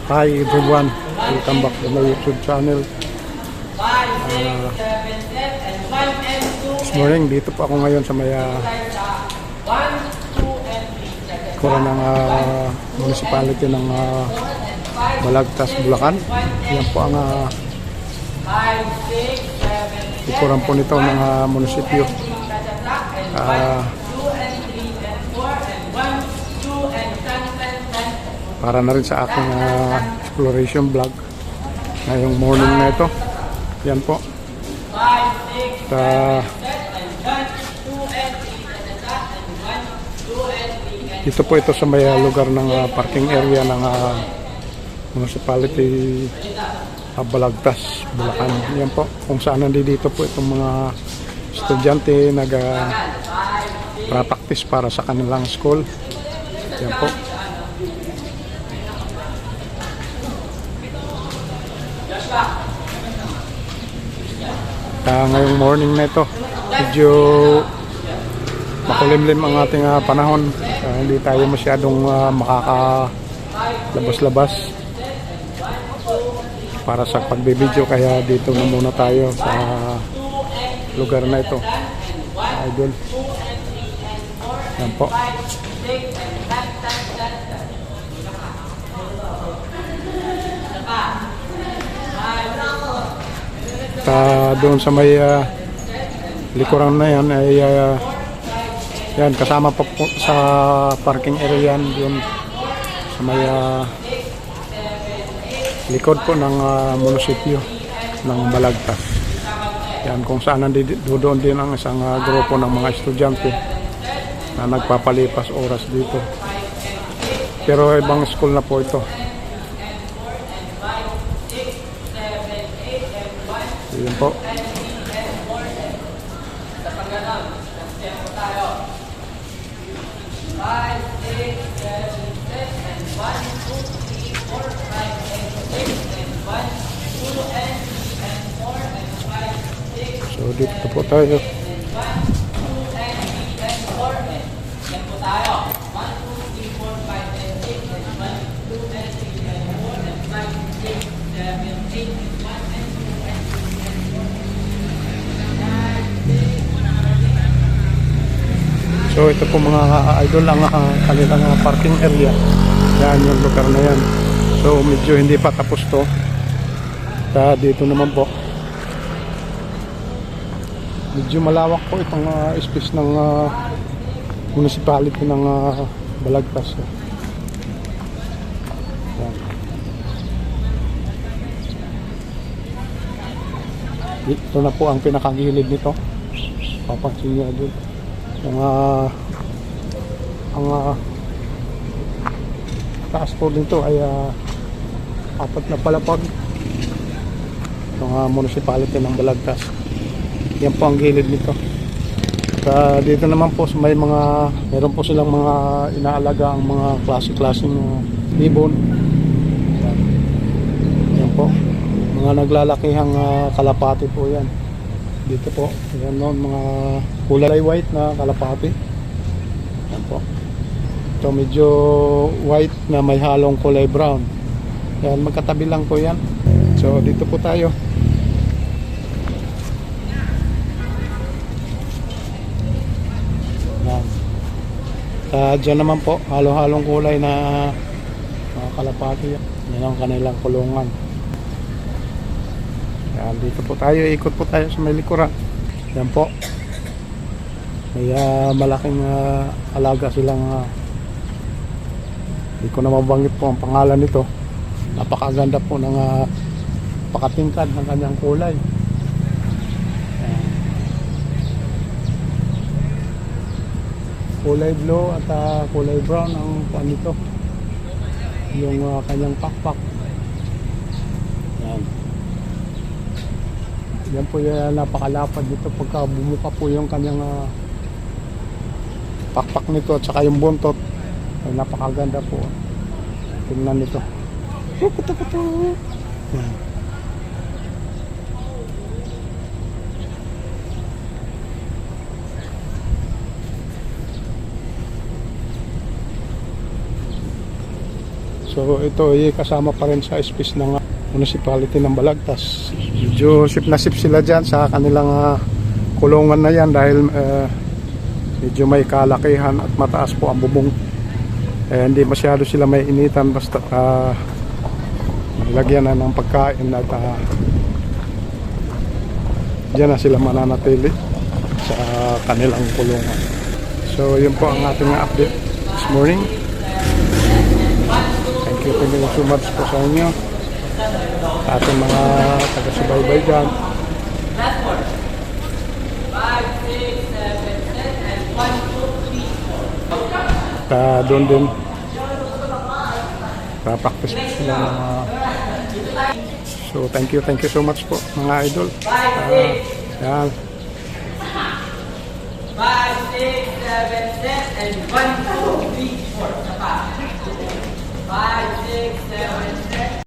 Hi everyone, welcome back to my YouTube channel. This morning, dito po ako ngayon sa may kura ng municipality ng Balagtas, Bulacan. Yan po ang ikuran po nito ng munisipyo. Para na rin sa aking exploration vlog ngayong morning na ito. Yan po. Dito po ito sa may lugar ng parking area ng municipality Balagtas, Bulacan. Yan po kung saan nandito po itong mga estudyante nag-practice para sa kanilang school. Yan po. Ngayong morning na ito, medyo makulimlim ang ating panahon. Hindi tayo masyadong makakalabas-labas para sa pagbibideo, kaya dito na muna tayo sa lugar na ito, idol. Yan po. Doon sa may likuran na yan ay yan, kasama pa po sa parking area yan, yun sa may likod po ng munisipyo ng Balagtas. Yan kung saan doon din ang isang grupo ng mga estudyante na nagpapalipas oras dito, pero ibang school na po ito. Yan po. So dito po tayo. So ito po mga idol ang kanilang parking area. Yan yung lugar na yan. So medyo hindi pa tapos to. Dito naman po, medyo malawak po itong space ng municipality ng Balagtas. Yan. Ito na po ang pinakagilid nito. Papansin niyo dito. Ang taas po dito ay 4 na palapag ng municipality ng Balagtas. Yan po ang gilid nito. At dito naman po may meron po silang mga inaalaga ang mga klase-klaseng ibon. Yan po, mga naglalakihang kalapati po yan. Dito po, yan noon, mga kulay white na kalapati. Yan po. Ito medyo white na may halong kulay brown. Yan, magkatabi lang po yan. So dito po tayo. Yan. Dyan naman po, halong-halong kulay na kalapati. Yan ang kanilang kulungan. Yan, dito po tayo, ikot po tayo sa may likuran. Yan po. May malaking alaga silang hindi ko na mabanggit po ang pangalan nito. Napakaganda po ng pakatingkad ng kanyang kulay. Yan. Kulay blue at kulay brown ang pan nito. Yung kanyang pakpak. Yan. Yan po yung napakalapad dito pagka bumuka po yung kanyang pakpak nito at saka yung buntot. Ay, napakaganda po. Tingnan nito. Yan. So So ito ay kasama pa rin sa space ng municipality ng Balagtas. Medyo sip na sip sila dyan sa kanilang kulungan na yan dahil medyo may kalakihan at mataas po ang bubong. Hindi masyado sila may initan basta lagyan na ng pagkain at dyan na sila mananatili sa kanilang kulungan. So yun po ang ating update this morning. Thank you so much po sa inyo, sa ating mga taga-subaybay dyan. Doon din practice po sila so thank you so much po mga idol. Yan. 5, 6, 7, set, and 1, 2, 3, 4. 5, 6, 7,